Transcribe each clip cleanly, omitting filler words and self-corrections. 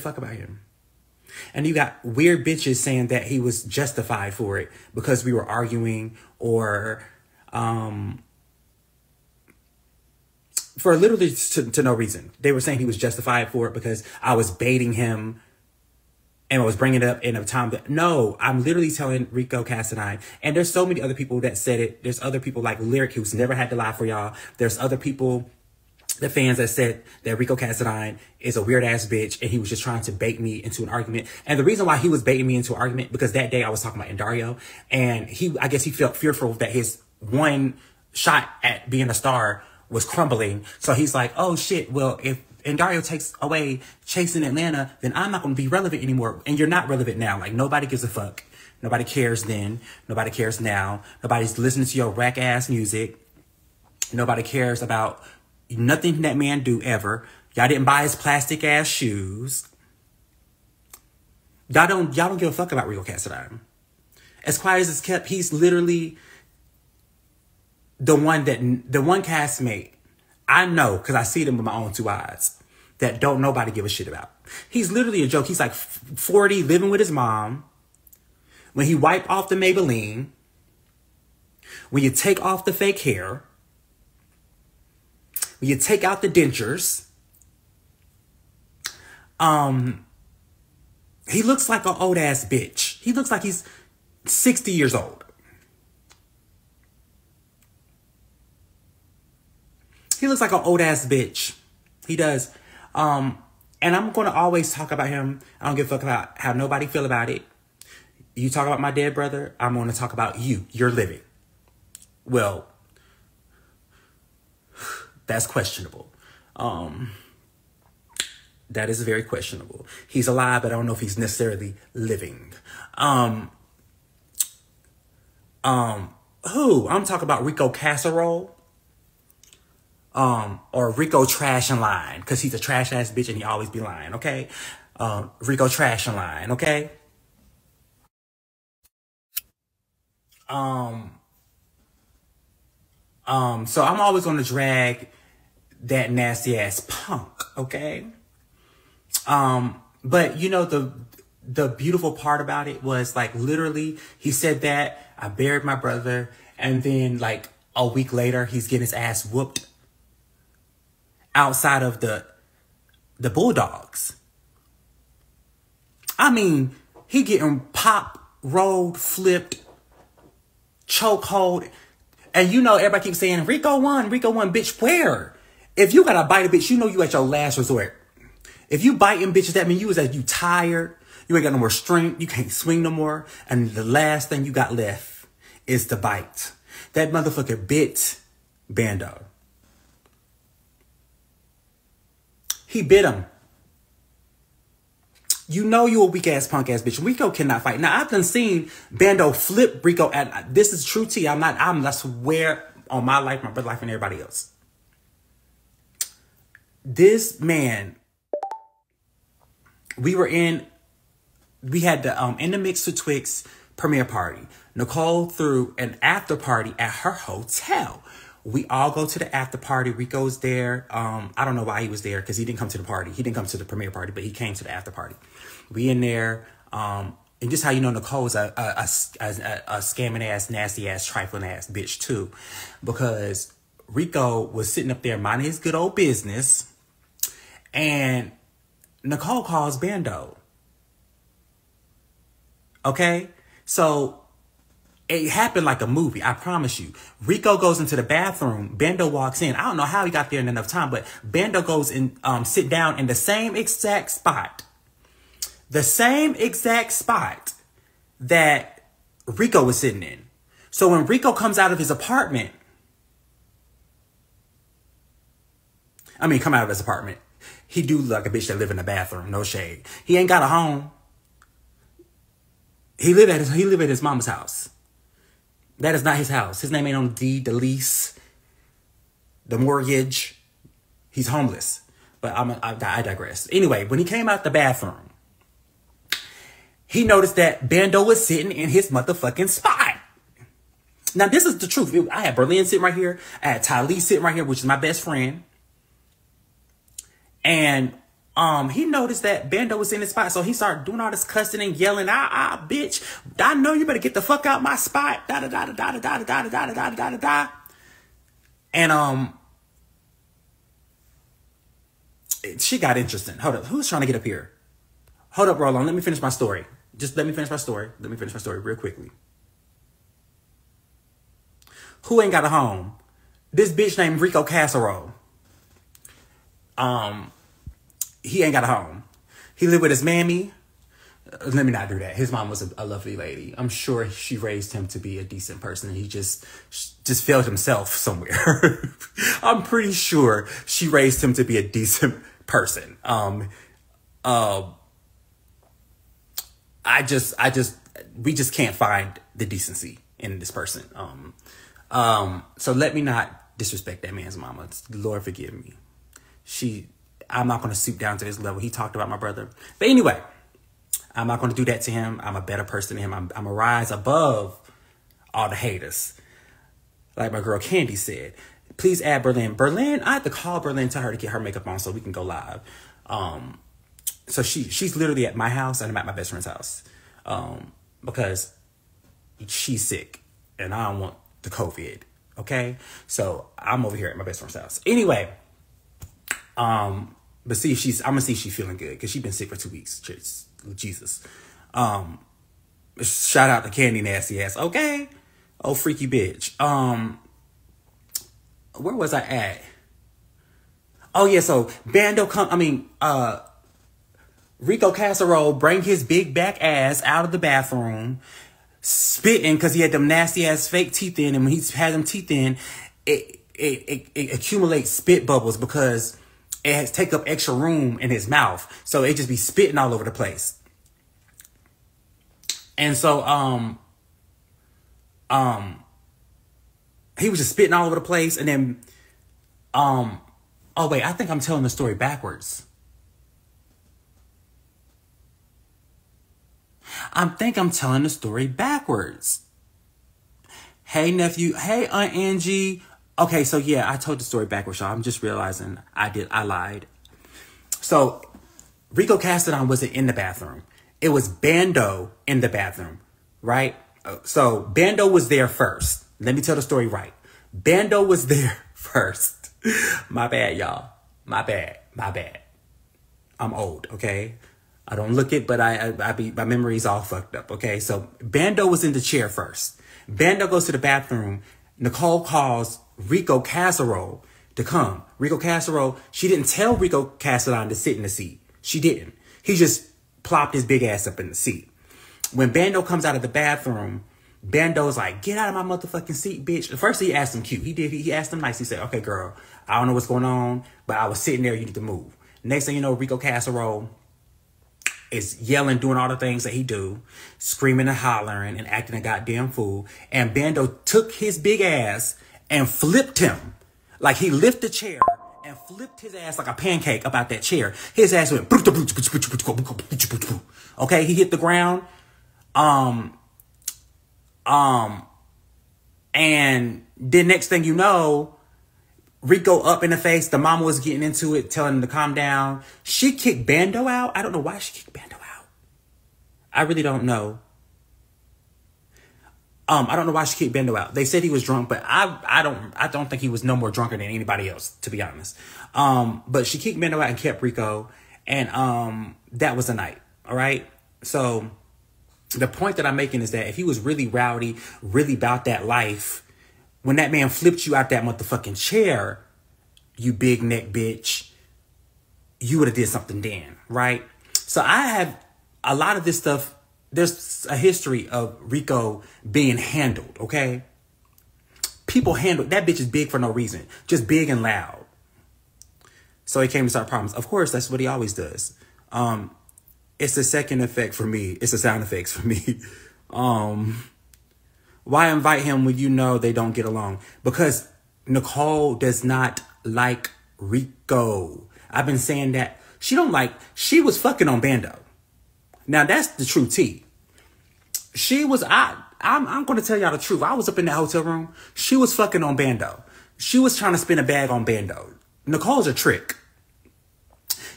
fuck about him. And you got weird bitches saying that he was justified for it because we were arguing, or for literally to no reason. They were saying he was justified for it because I was baiting him and I was bringing it up in a time that, no, I'm literally telling Rico Cassadine. And there's so many other people that said it. There's other people like Lyric, who's never had to lie for y'all. There's other people, the fans, that said that Rico Cassadine is a weird ass bitch and he was just trying to bait me into an argument. And the reason why he was baiting me into an argument, because that day I was talking about Endario, and I guess he felt fearful that his one shot at being a star was crumbling. So he's like, oh shit, well, if Endario takes away chasing Atlanta, then I'm not going to be relevant anymore. And you're not relevant now. Like, nobody gives a fuck. Nobody cares then. Nobody cares now. Nobody's listening to your rack ass music. Nobody cares about nothing that man do ever. Y'all didn't buy his plastic ass shoes. Y'all don't give a fuck about Rico Cassadine. As quiet as it's kept, he's literally the one castmate I know, because I see them with my own two eyes, that don't nobody give a shit about. He's literally a joke. He's like 40, living with his mom. When he wipe off the Maybelline, when you take off the fake hair, when you take out the dentures, he looks like an old ass bitch. He looks like he's 60 years old. He looks like an old ass bitch. He does. And I'm going to always talk about him. I don't give a fuck about how nobody feel about it. You talk about my dead brother, I'm going to talk about you. You're living. Well, that's questionable. That is very questionable. He's alive, but I don't know if he's necessarily living. I'm talking about Rico Casserole. Or Rico Trash and Line, because he's a trash ass bitch and he always be lying, okay? Rico Trash and Line, okay? So I'm always gonna drag that nasty ass punk, okay? But you know, the beautiful part about it was, like, literally he said that I buried my brother, and then like a week later he's getting his ass whooped outside of the Bulldogs. I mean, he getting popped, rolled, flipped, chokehold. And you know, everybody keeps saying, Rico won, bitch, where? If you gotta bite a bitch, you know you at your last resort. If you biting bitches, that means you tired, you ain't got no more strength, you can't swing no more, and the last thing you got left is to bite. That motherfucker bit Bando. He bit him. You know you a weak ass punk ass bitch. Rico cannot fight. Now I've done seen Bando flip Rico, and this is true tea. I swear on my life, my brother's life, and everybody else. This man, we had the In the Mix with Twix premiere party. Nicole threw an after party at her hotel. We all go to the after party. Rico's there. I don't know why he was there, because he didn't come to the party. He didn't come to the premiere party, but he came to the after party. We in there. And just how you know Nicole's a scamming ass, nasty ass, trifling ass bitch too. Because Rico was sitting up there minding his good old business. And Nicole calls Bando. Okay? So it happened like a movie, I promise you. Rico goes into the bathroom. Bando walks in. I don't know how he got there in enough time, but Bando goes and sit down in the same exact spot. The same exact spot that Rico was sitting in. So when Rico comes out of his apartment, he do look like a bitch that live in the bathroom, no shade. He ain't got a home. He live at his mama's house. That is not his house. His name ain't on the deed, the lease, the mortgage. He's homeless. But I digress. Anyway, when he came out the bathroom, he noticed that Bando was sitting in his motherfucking spot. Now, this is the truth. I had Berlin sitting right here. I had Tylee sitting right here, which is my best friend. And he noticed that Bando was in his spot, so he started doing all this cussing and yelling, bitch, I know you better get the fuck out my spot, da da da da da da da da da da da da da. And she got interesting. Hold up, who's trying to get up here? Hold up, roll on. Let me finish my story. Just let me finish my story. Let me finish my story real quickly. Who ain't got a home? This bitch named Rico Casserole. He ain't got a home. He lived with his mammy. Let me not do that. His mom was a lovely lady. I'm sure she raised him to be a decent person. And he just failed himself somewhere. I'm pretty sure she raised him to be a decent person. We just can't find the decency in this person. So let me not disrespect that man's mama. Lord forgive me. I'm not going to stoop down to this level. He talked about my brother. But anyway, I'm not going to do that to him. I'm a better person than him. I'm going to rise above all the haters. Like my girl Candy said, please add Berlin. Berlin, I have to call Berlin, tell her to get her makeup on so we can go live. So she's literally at my house and I'm at my best friend's house. Because she's sick and I don't want the COVID. Okay. So I'm over here at my best friend's house. Anyway, but see, I'm gonna see if she's feeling good because she's been sick for 2 weeks. Jesus. Shout out to Candy Nasty Ass. Okay. Oh, freaky bitch. Where was I at? Oh yeah. So Bando Rico Casserole bring his big back ass out of the bathroom, spitting because he had them nasty ass fake teeth in, and when he's had them teeth in, it accumulates spit bubbles because it has take up extra room in his mouth. So it just be spitting all over the place. And so, he was just spitting all over the place. And then, oh wait, I think I'm telling the story backwards. I think I'm telling the story backwards. Hey, nephew. Hey, Aunt Angie. Okay, so yeah, I told the story backwards, y'all. I'm just realizing I lied. So Rico Castodon wasn't in the bathroom. It was Bando in the bathroom, right? So Bando was there first. Let me tell the story right. Bando was there first. My bad, y'all. My bad. I'm old, okay? I don't look it, but my memory's all fucked up, okay? So Bando was in the chair first. Bando goes to the bathroom. Nicole calls Rico Casserole to come. Rico Casserole, she didn't tell Rico Casserole to sit in the seat. She didn't. He just plopped his big ass up in the seat. When Bando comes out of the bathroom, Bando's like, get out of my motherfucking seat, bitch. First, he asked him cute. He asked him nice. He said, okay, girl, I don't know what's going on, but I was sitting there. You need to move. Next thing you know, Rico Casserole is yelling, doing all the things that he do, screaming and hollering and acting a goddamn fool. And Bando took his big ass and flipped him. Like he lifted the chair and flipped his ass like a pancake up out that chair. His ass went, okay, he hit the ground. And then next thing you know, Rico up in the face. The mama was getting into it, telling him to calm down. She kicked Bando out. I don't know why she kicked Bando out. I really don't know. I don't know why she kicked Bando out. They said he was drunk, but I don't think he was no more drunker than anybody else, to be honest. But she kicked Bando out and kept Rico. And that was the night. All right. So the point that I'm making is that if he was really rowdy, really about that life, when that man flipped you out that motherfucking chair, you big neck bitch, you would have did something then, right? So I have a lot of this stuff. There's a history of Rico being handled, okay? People handle, that bitch is big for no reason. Just big and loud. So he came to start problems. Of course, that's what he always does. It's the second effect for me. It's the sound effects for me. Why invite him when you know they don't get along? Because Nicole does not like Rico. I've been saying that. She was fucking on Bando. Now that's the true tea. I'm going to tell y'all the truth. I was up in that hotel room. She was fucking on Bando. She was trying to spin a bag on Bando. Nicole's a trick.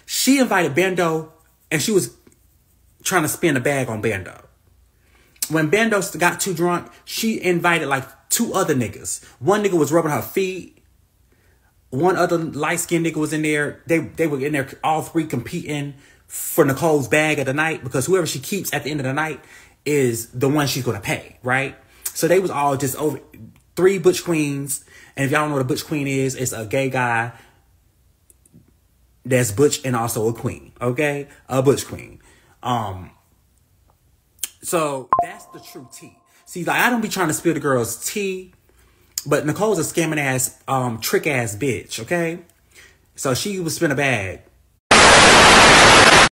She invited Bando, and she was trying to spin a bag on Bando. When Bando got too drunk, she invited like 2 other niggas. One nigga was rubbing her feet. One other light-skinned nigga was in there. They were in there, all 3 competing for Nicole's bag of the night, because whoever she keeps at the end of the night is the one she's going to pay, right? So they was all just over 3 butch queens. And if y'all don't know what a butch queen is, it's a gay guy that's butch and also a queen, okay? A butch queen. So that's the true tea. See, like, I don't be trying to spill the girl's tea, but Nicole's a scamming ass, trick ass bitch, okay? So she was spin a bag